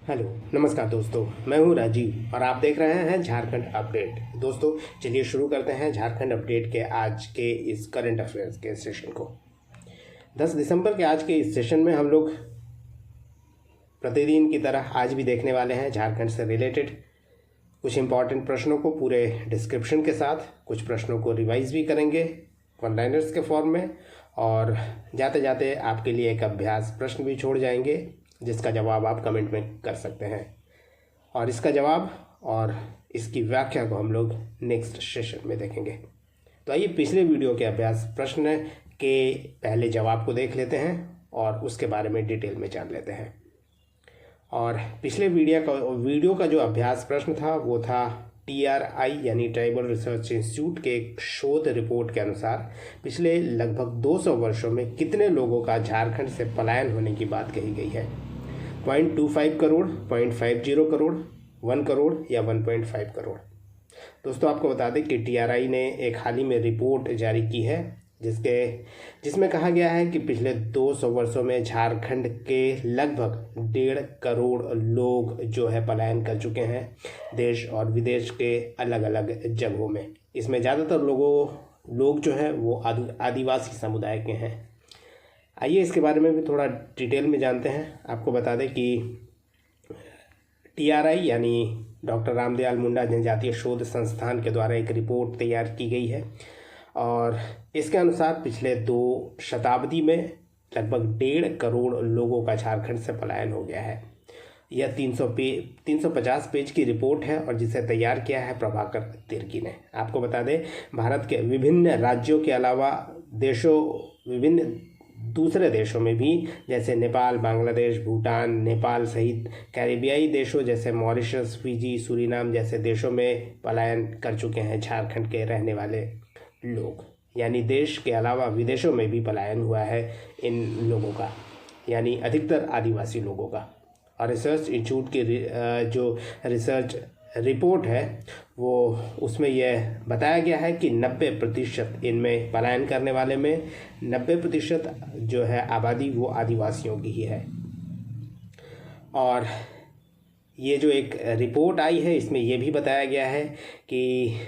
Hello नमस्कार दोस्तों, मैं हूं राजीव और आप देख रहे हैं झारखंड अपडेट। दोस्तों चलिए शुरू करते हैं झारखंड अपडेट के आज के इस करंट अफेयर्स के सेशन को। 10 दिसंबर के आज के इस सेशन में हम लोग प्रतिदिन की तरह आज भी देखने वाले हैं झारखंड से रिलेटेड कुछ इंपॉर्टेंट प्रश्नों को पूरे डिस्क्रिप्शन के साथ। कुछ प्रश्नों को रिवाइज भी करेंगे वन लाइनर्स के फॉर्म में, और जाते जाते आपके लिए एक अभ्यास प्रश्न भी छोड़ जाएंगे जिसका जवाब आप कमेंट में कर सकते हैं, और इसका जवाब और इसकी व्याख्या को हम लोग नेक्स्ट सेशन में देखेंगे। तो आइए पिछले वीडियो के अभ्यास प्रश्न के पहले जवाब को देख लेते हैं और उसके बारे में डिटेल में जान लेते हैं। और पिछले वीडियो का जो अभ्यास प्रश्न था वो था TRI यानी ट्राइबल रिसर्च इंस्टीट्यूट के एक शोध रिपोर्ट के अनुसार पिछले लगभग 200 वर्षों में कितने लोगों का झारखंड से पलायन होने की बात कही गई है। 0.25 करोड़, 0.50 करोड़, 1 करोड़ या 1.5 करोड़। दोस्तों आपको बता दें कि TRI ने एक हाल ही में रिपोर्ट जारी की है जिसमें कहा गया है कि पिछले 200 वर्षों में झारखंड के लगभग 1.5 करोड़ लोग जो है पलायन कर चुके हैं देश और विदेश के अलग अलग जगहों में। इसमें ज़्यादातर लोग जो है वो आदिवासी समुदाय के हैं। आइए इसके बारे में भी थोड़ा डिटेल में जानते हैं। आपको बता दें कि TRI यानी डॉक्टर रामदयाल मुंडा जनजातीय शोध संस्थान के द्वारा एक रिपोर्ट तैयार की गई है, और इसके अनुसार पिछले 2 शताब्दी में लगभग 1.5 करोड़ लोगों का झारखंड से पलायन हो गया है। यह 350 पेज की रिपोर्ट है और जिसे तैयार किया है प्रभाकर तिर्की ने। आपको बता दें भारत के विभिन्न राज्यों के अलावा विभिन्न दूसरे देशों में भी जैसे नेपाल, बांग्लादेश, भूटान, नेपाल सहित कैरिबियाई देशों जैसे मॉरिशस, फिजी, सूरीनाम जैसे देशों में पलायन कर चुके हैं झारखंड के रहने वाले लोग। यानी देश के अलावा विदेशों में भी पलायन हुआ है इन लोगों का, यानी अधिकतर आदिवासी लोगों का। और रिसर्च इंस्टीट्यूट की जो रिसर्च रिपोर्ट है वो उसमें यह बताया गया है कि 90% इनमें पलायन करने वाले में 90% जो है आबादी वो आदिवासियों की ही है। और ये जो एक रिपोर्ट आई है इसमें यह भी बताया गया है कि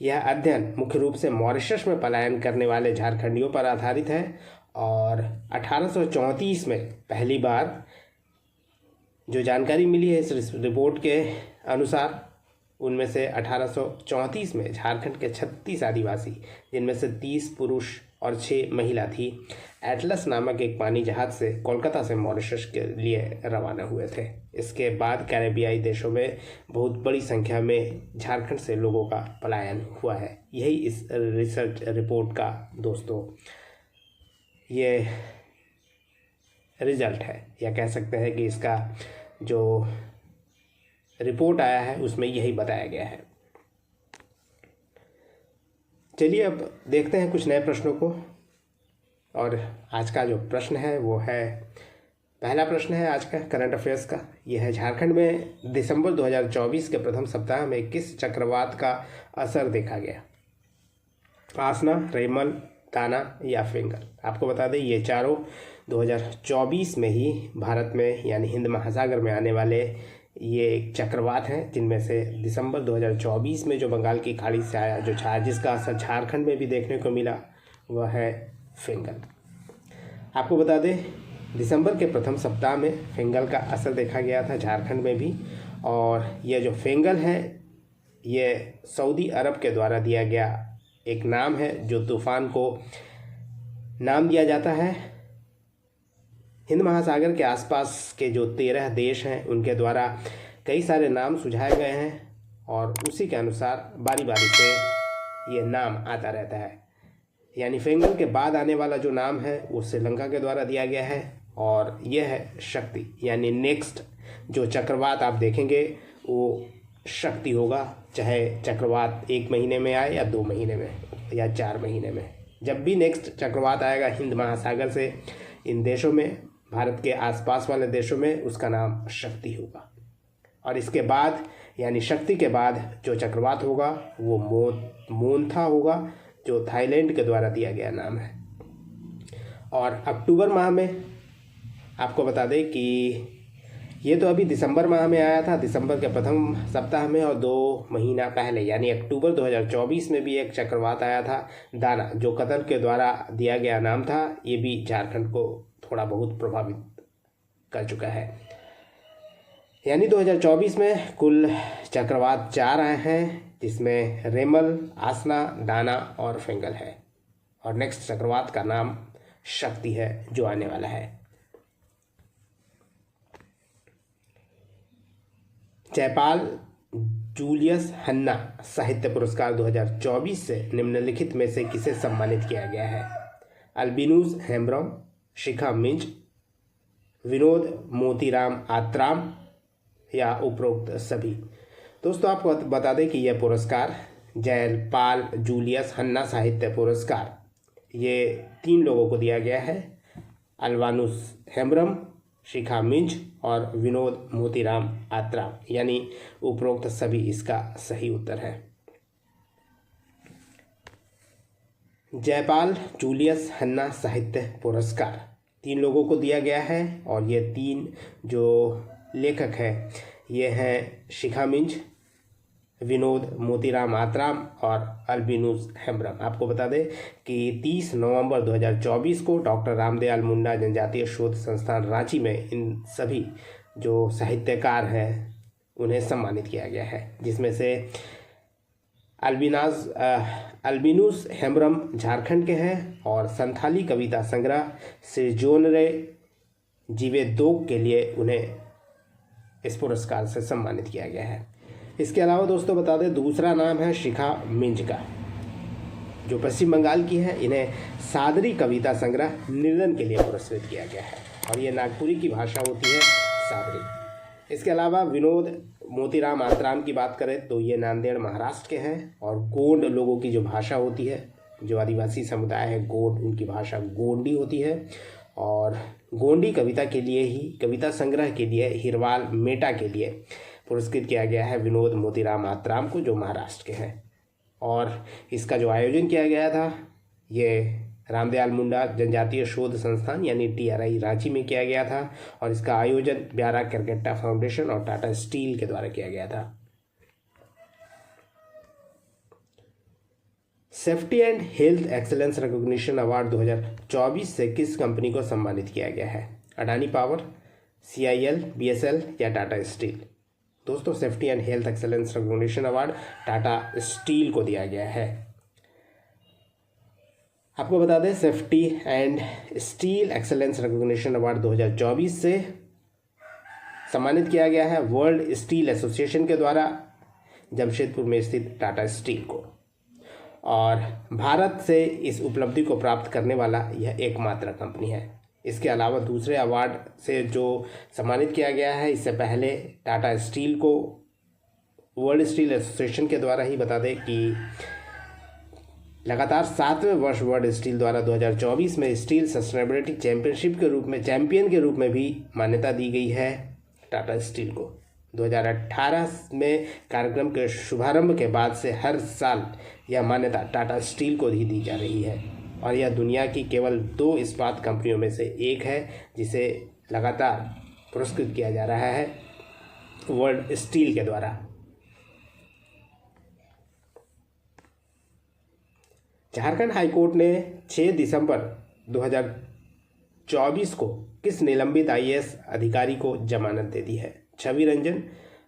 यह अध्ययन मुख्य रूप से मॉरिशस में पलायन करने वाले झारखंडियों पर आधारित है, और 1834 में पहली बार जो जानकारी मिली है इस रिपोर्ट के अनुसार उनमें से 1834 में झारखंड के 36 आदिवासी, जिनमें से 30 पुरुष और 6 महिला थी, एटलस नामक एक पानी जहाज से कोलकाता से मॉरिशस के लिए रवाना हुए थे। इसके बाद कैरिबियाई देशों में बहुत बड़ी संख्या में झारखंड से लोगों का पलायन हुआ है। यही इस रिसर्च रिपोर्ट का दोस्तों ये रिजल्ट है, या कह सकते हैं कि इसका जो रिपोर्ट आया है उसमें यही बताया गया है। चलिए अब देखते हैं कुछ नए प्रश्नों को। और आज का जो प्रश्न है वो है, पहला प्रश्न है आज का करंट अफेयर्स का। यह है झारखंड में दिसंबर 2024 के प्रथम सप्ताह में किस चक्रवात का असर देखा गया। आसना, रेमल, ताना या फिंगर। आपको बता दें ये चारों 2024 में ही भारत में यानी हिंद महासागर में आने वाले ये एक चक्रवात हैं, जिनमें से दिसंबर 2024 में जो बंगाल की खाड़ी से आया जो जिसका असर झारखंड में भी देखने को मिला वह है फिंगर। आपको बता दें दिसंबर के प्रथम सप्ताह में फिंगर का असर देखा गया था झारखंड में भी, और यह जो फिंगर है ये सऊदी अरब के द्वारा दिया गया एक नाम है जो तूफान को नाम दिया जाता है। हिंद महासागर के आसपास के जो 13 देश हैं उनके द्वारा कई सारे नाम सुझाए गए हैं, और उसी के अनुसार बारी बारी से ये नाम आता रहता है। यानी फिंगर के बाद आने वाला जो नाम है वो श्रीलंका के द्वारा दिया गया है, और यह है शक्ति। यानी नेक्स्ट जो चक्रवात आप देखेंगे वो शक्ति होगा, चाहे चक्रवात 1 महीने में आए या 2 महीने में या 4 महीने में। जब भी नेक्स्ट चक्रवात आएगा हिंद महासागर से इन देशों में, भारत के आसपास वाले देशों में, उसका नाम शक्ति होगा। और इसके बाद यानी शक्ति के बाद जो चक्रवात होगा वो मोन्था होगा, जो थाईलैंड के द्वारा दिया गया नाम है। और अक्टूबर माह में आपको बता दें कि ये तो अभी दिसंबर माह में आया था, दिसंबर के प्रथम सप्ताह में, और 2 महीना पहले यानी अक्टूबर 2024 में भी एक चक्रवात आया था दाना, जो कतर के द्वारा दिया गया नाम था। ये भी झारखंड को थोड़ा बहुत प्रभावित कर चुका है। यानी 2024 में कुल चक्रवात 4 आए हैं, जिसमें रेमल, आसना, दाना और फेंगल है। और नेक्स्ट चक्रवात का नाम शक्ति है जो आने वाला है। जयपाल जूलियस हन्ना साहित्य पुरस्कार 2024 से निम्नलिखित में से किसे सम्मानित किया गया है? अल्बिनूस हेम्ब्रम, शिखा मिंज, विनोद मोतीराम आत्राम या उपरोक्त सभी। दोस्तों आपको बता दें कि यह पुरस्कार जयपाल जूलियस हन्ना साहित्य पुरस्कार ये 3 लोगों को दिया गया है, अल्बानुस हेम्ब्रम, शिखा मिंज और विनोद मोतीराम आत्राम, यानी उपरोक्त सभी इसका सही उत्तर है। जयपाल जूलियस हन्ना साहित्य पुरस्कार 3 लोगों को दिया गया है, और ये 3 जो लेखक हैं ये हैं शिखा मिंज, विनोद मोतीराम आत्राम और अल्बिनूस हेम्ब्रम। आपको बता दें कि 30 नवंबर 2024 को डॉक्टर रामदयाल मुंडा जनजातीय शोध संस्थान रांची में इन सभी जो साहित्यकार हैं उन्हें सम्मानित किया गया है, जिसमें से अल्बिनूस हेम्ब्रम झारखंड के हैं और संथाली कविता संग्रह सिरजोनरे जीवे दोग के लिए उन्हें इस पुरस्कार से सम्मानित किया गया है। इसके अलावा दोस्तों बता दें दूसरा नाम है शिखा मिंज का, जो पश्चिम बंगाल की है। इन्हें सादरी कविता संग्रह निर्धन के लिए पुरस्कृत किया गया है, और ये नागपुरी की भाषा होती है सादरी। इसके अलावा विनोद मोतीराम आत्राम की बात करें तो ये नांदेड़ महाराष्ट्र के हैं, और गोंड लोगों की जो भाषा होती है, जो आदिवासी समुदाय है गोंड, उनकी भाषा गोंडी होती है। और गोंडी कविता के लिए ही, कविता संग्रह के लिए हिरवाल मेटा के लिए पुरस्कृत किया गया है विनोद मोतीराम आत्राम को, जो महाराष्ट्र के हैं। और इसका जो आयोजन किया गया था ये रामदयाल मुंडा जनजातीय शोध संस्थान यानी TRI रांची में किया गया था, और इसका आयोजन ब्यारा करकेट्टा फाउंडेशन और टाटा स्टील के द्वारा किया गया था। Safety and health excellence recognition award 2024 से किस कंपनी को सम्मानित किया गया है? अडानी पावर, CIL, BSL या टाटा स्टील? दोस्तों safety and health excellence recognition award Tata steel को दिया गया है। आपको बता दें safety and steel excellence recognition award 2024 से सम्मानित किया गया है वर्ल्ड स्टील एसोसिएशन के द्वारा जमशेदपुर में स्थित टाटा स्टील को, और भारत से इस उपलब्धि को प्राप्त करने वाला यह एकमात्र कंपनी है। इसके अलावा दूसरे अवार्ड से जो सम्मानित किया गया है, इससे पहले टाटा स्टील को वर्ल्ड स्टील एसोसिएशन के द्वारा ही बता दें कि लगातार 7वें वर्ष वर्ल्ड स्टील द्वारा 2024 में स्टील सस्टेनेबिलिटी चैंपियनशिप के रूप में चैंपियन के रूप में भी मान्यता दी गई है टाटा स्टील को। 2018 में कार्यक्रम के शुभारंभ के बाद से हर साल यह मान्यता टाटा स्टील को ही दी जा रही है, और यह दुनिया की केवल 2 इस्पात कंपनियों में से एक है जिसे लगातार पुरस्कृत किया जा रहा है वर्ल्ड स्टील के द्वारा। झारखंड हाईकोर्ट ने 6 दिसंबर 2024 को किस निलंबित IAS अधिकारी को जमानत दे दी है? छवि रंजन,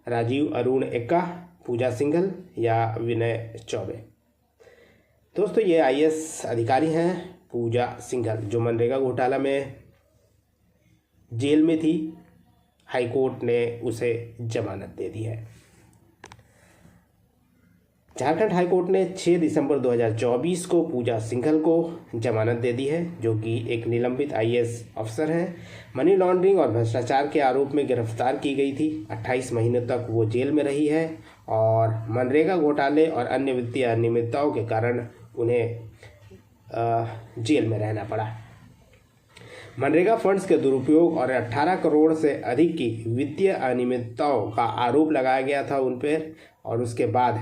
राजीव अरुण एक्का, पूजा सिंघल या विनय चौबे? दोस्तों ये IAS अधिकारी हैं पूजा सिंघल, जो मनरेगा घोटाला में जेल में थी। हाईकोर्ट ने उसे जमानत दे दी है। झारखंड हाईकोर्ट ने 6 दिसंबर 2024 को पूजा सिंघल को जमानत दे दी है, जो कि एक निलंबित IAS अफसर हैं। मनी लॉन्ड्रिंग और भ्रष्टाचार के आरोप में गिरफ्तार की गई थी। 28 महीनों तक वो जेल में रही है, और मनरेगा घोटाले और अन्य वित्तीय अनियमितताओं के कारण उन्हें जेल में रहना पड़ा। मनरेगा फंड्स के दुरुपयोग और 18 करोड़ से अधिक की वित्तीय अनियमितताओं का आरोप लगाया गया था उन पर, और उसके बाद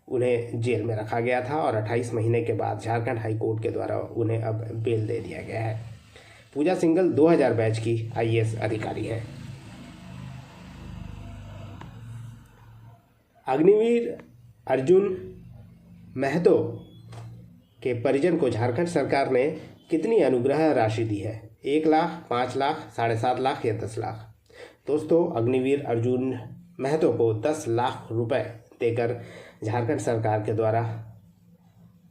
उन्हें जेल में रखा गया था, और 28 महीने के बाद झारखंड हाईकोर्ट के द्वारा उन्हें अब बेल दे दिया गया है। पूजा सिंघल 2000 बैच की IAS अधिकारी है। अग्निवीर अर्जुन महतो के परिजन को झारखंड सरकार ने कितनी अनुग्रह राशि दी है? 1 लाख, 5 लाख, 7.5 लाख या 10 लाख? दोस्तों, अग्निवीर अर्जुन महतो को 10 लाख रुपए देकर झारखंड सरकार के द्वारा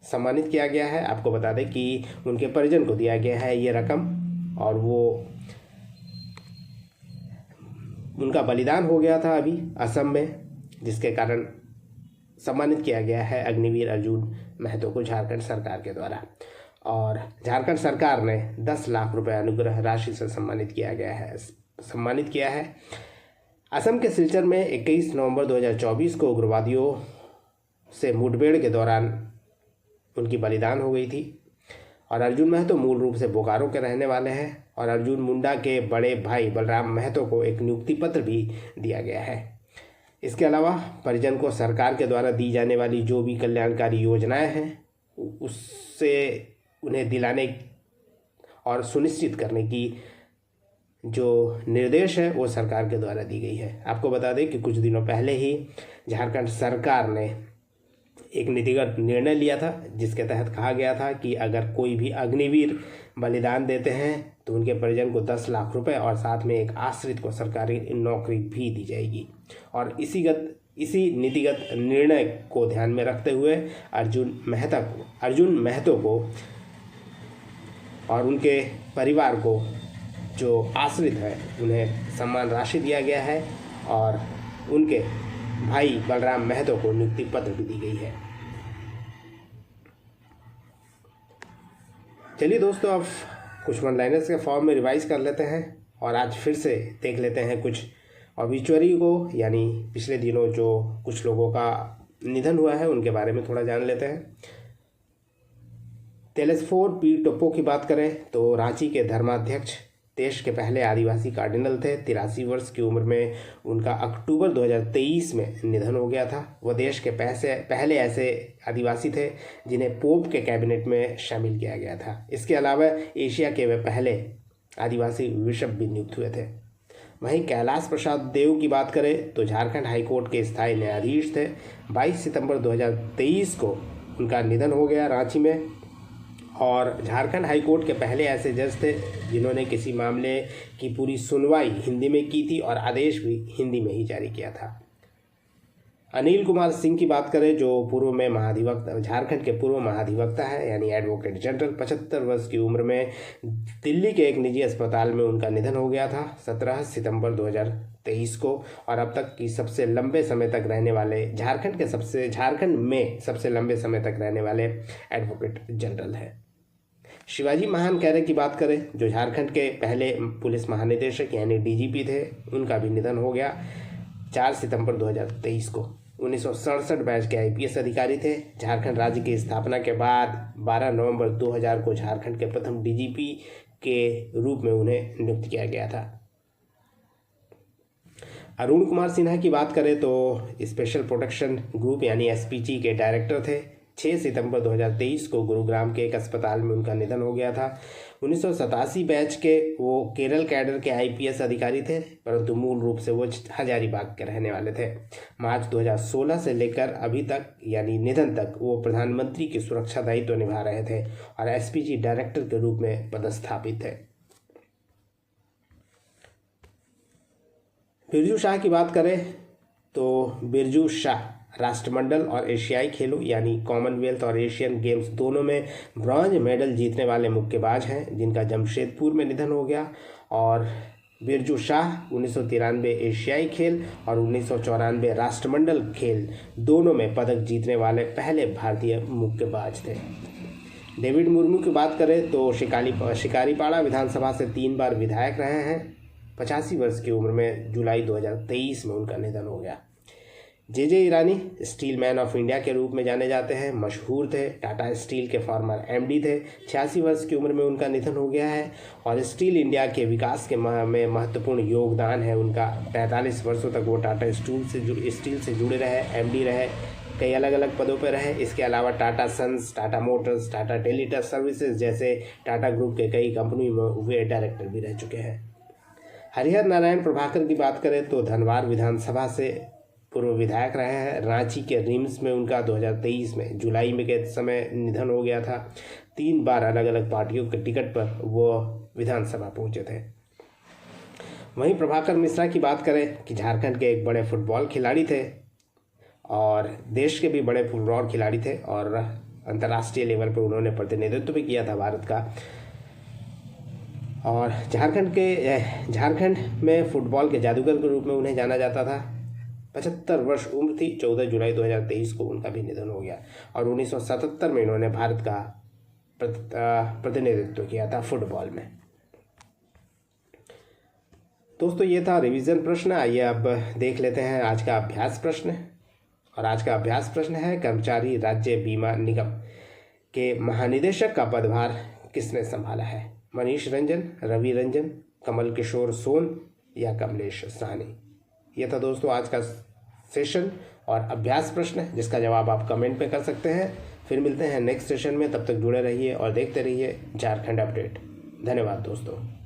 सम्मानित किया गया है। आपको बता दें कि उनके परिजन को दिया गया है ये रकम, और वो उनका बलिदान हो गया था अभी असम में, जिसके कारण सम्मानित किया गया है अग्निवीर अर्जुन महतो को झारखंड सरकार के द्वारा। और झारखंड सरकार ने 10 लाख रुपए अनुग्रह राशि से सम्मानित किया है। असम के सिलचर में 21 नवंबर 2024 को उग्रवादियों से मुठभेड़ के दौरान उनकी बलिदान हो गई थी। और अर्जुन महतो मूल रूप से बोकारो के रहने वाले हैं, और अर्जुन मुंडा के बड़े भाई बलराम महतो को एक नियुक्ति पत्र भी दिया गया है। इसके अलावा परिजन को सरकार के द्वारा दी जाने वाली जो भी कल्याणकारी योजनाएं हैं उससे उन्हें दिलाने और सुनिश्चित करने की जो निर्देश है वो सरकार के द्वारा दी गई है। आपको बता दें कि कुछ दिनों पहले ही झारखंड सरकार ने एक नीतिगत निर्णय लिया था, जिसके तहत कहा गया था कि अगर कोई भी अग्निवीर बलिदान देते हैं तो उनके परिजन को 10 लाख रुपए और साथ में एक आश्रित को सरकारी नौकरी भी दी जाएगी। और इसी नीतिगत निर्णय को ध्यान में रखते हुए अर्जुन महतो को और उनके परिवार को जो आश्रित है उन्हें सम्मान राशि दिया गया है, और उनके भाई बलराम महतो को नियुक्ति पत्र भी दी गई है। चलिए दोस्तों, अब कुछ वन लाइनर्स के फॉर्म में रिवाइज कर लेते हैं, और आज फिर से देख लेते हैं कुछ ऑबिचुअरी को, यानी पिछले दिनों जो कुछ लोगों का निधन हुआ है उनके बारे में थोड़ा जान लेते हैं। तेलेस्फोर पी टोप्पो की बात करें तो रांची के धर्माध्यक्ष, देश के पहले आदिवासी कार्डिनल थे। 83 वर्ष की उम्र में उनका अक्टूबर 2023 में निधन हो गया था। वह देश के पहले ऐसे आदिवासी थे जिन्हें पोप के कैबिनेट में शामिल किया गया था। इसके अलावा एशिया के वे पहले आदिवासी बिशप भी नियुक्त हुए थे। वहीं कैलाश प्रसाद देव की बात करें तो झारखंड हाईकोर्ट के स्थायी न्यायाधीश थे। 22 सितंबर 2023 को उनका निधन हो गया रांची में, और झारखंड हाईकोर्ट के पहले ऐसे जज थे जिन्होंने किसी मामले की पूरी सुनवाई हिंदी में की थी और आदेश भी हिंदी में ही जारी किया था। अनिल कुमार सिंह की बात करें जो पूर्व में झारखंड के पूर्व महाधिवक्ता है, यानी एडवोकेट जनरल। 75 वर्ष की उम्र में दिल्ली के एक निजी अस्पताल में उनका निधन हो गया था 17 सितंबर 2023 को, और अब तक की सबसे लंबे समय तक रहने वाले झारखंड में सबसे लंबे समय तक रहने वाले एडवोकेट जनरल है। शिवाजी महान खैरे की बात करें जो झारखंड के पहले पुलिस महानिदेशक यानी डीजीपी थे, उनका भी निधन हो गया 4 सितंबर 2023 को। 1967 बैच के आईपीएस अधिकारी थे। झारखंड राज्य की स्थापना के बाद 12 नवंबर 2000 को झारखंड के प्रथम डीजीपी के रूप में उन्हें नियुक्त किया गया था। अरुण कुमार सिन्हा की बात करें तो स्पेशल प्रोटेक्शन ग्रुप यानी एसपीजी के डायरेक्टर थे। 6 सितंबर 2023 को गुरुग्राम के एक अस्पताल में उनका निधन हो गया था। 1987 बैच के वो केरल कैडर के आईपीएस अधिकारी थे, परंतु मूल रूप से वो हजारीबाग के रहने वाले थे। मार्च 2016 से लेकर अभी तक यानी निधन तक वो प्रधानमंत्री की सुरक्षा दायित्व निभा रहे थे और एसपीजी डायरेक्टर के रूप में पदस्थापित थे। बिरजू शाह की बात करें तो बिरजू शाह राष्ट्रमंडल और एशियाई खेलों यानी कॉमनवेल्थ और एशियन गेम्स दोनों में ब्रॉन्ज मेडल जीतने वाले मुक्केबाज हैं जिनका जमशेदपुर में निधन हो गया। और बिरजू शाह 1993 एशियाई खेल और 1994 राष्ट्रमंडल खेल दोनों में पदक जीतने वाले पहले भारतीय मुक्केबाज थे। डेविड मुर्मू की बात करें तो शिकारीपाड़ा विधानसभा से 3 बार विधायक रहे हैं। 85 वर्ष की उम्र में जुलाई 2023 में उनका निधन हो गया। जे ईरानी स्टील मैन ऑफ इंडिया के रूप में जाने जाते हैं, मशहूर थे। टाटा स्टील के फॉर्मर एमडी थे। 86 वर्ष की उम्र में उनका निधन हो गया है और स्टील इंडिया के विकास के में महत्वपूर्ण योगदान है उनका। 45 वर्षों तक वो टाटा स्टील से जुड़े रहे, एमडी रहे, कई अलग अलग पदों पर रहे। इसके अलावा टाटा सन्स, टाटा मोटर्स, टाटा टेलीटच सर्विसेज जैसे टाटा ग्रुप के कई कंपनी में वे डायरेक्टर भी रह चुके हैं। हरिहर नारायण प्रभाकर की बात करें तो धनबाद विधानसभा से पूर्व विधायक रहे हैं। रांची के रिम्स में उनका 2023 में जुलाई में के समय निधन हो गया था। 3 बार अलग अलग पार्टियों के टिकट पर वो विधानसभा पहुंचे थे। वहीं प्रभाकर मिश्रा की बात करें कि झारखंड के एक बड़े फुटबॉल खिलाड़ी थे और देश के भी बड़े फुटबॉल खिलाड़ी थे और अंतर्राष्ट्रीय लेवल पर उन्होंने प्रतिनिधित्व भी किया था भारत का। और झारखंड में फुटबॉल के जादूगर के रूप में उन्हें जाना जाता था। 75 वर्ष उम्र थी। 14 जुलाई 2023 को उनका भी निधन हो गया और 1977 में इन्होंने भारत का प्रतिनिधित्व किया था फुटबॉल में। दोस्तों ये था रिवीजन प्रश्न। आइए अब देख लेते हैं आज का अभ्यास प्रश्न। और आज का अभ्यास प्रश्न है, कर्मचारी राज्य बीमा निगम के महानिदेशक का पदभार किसने संभाला है? मनीष रंजन, रवि रंजन, कमल किशोर सोन या कमलेश साहनी? यह था दोस्तों आज का सेशन और अभ्यास प्रश्न, जिसका जवाब आप कमेंट में कर सकते हैं। फिर मिलते हैं नेक्स्ट सेशन में। तब तक जुड़े रहिए और देखते रहिए झारखंड अपडेट। धन्यवाद दोस्तों।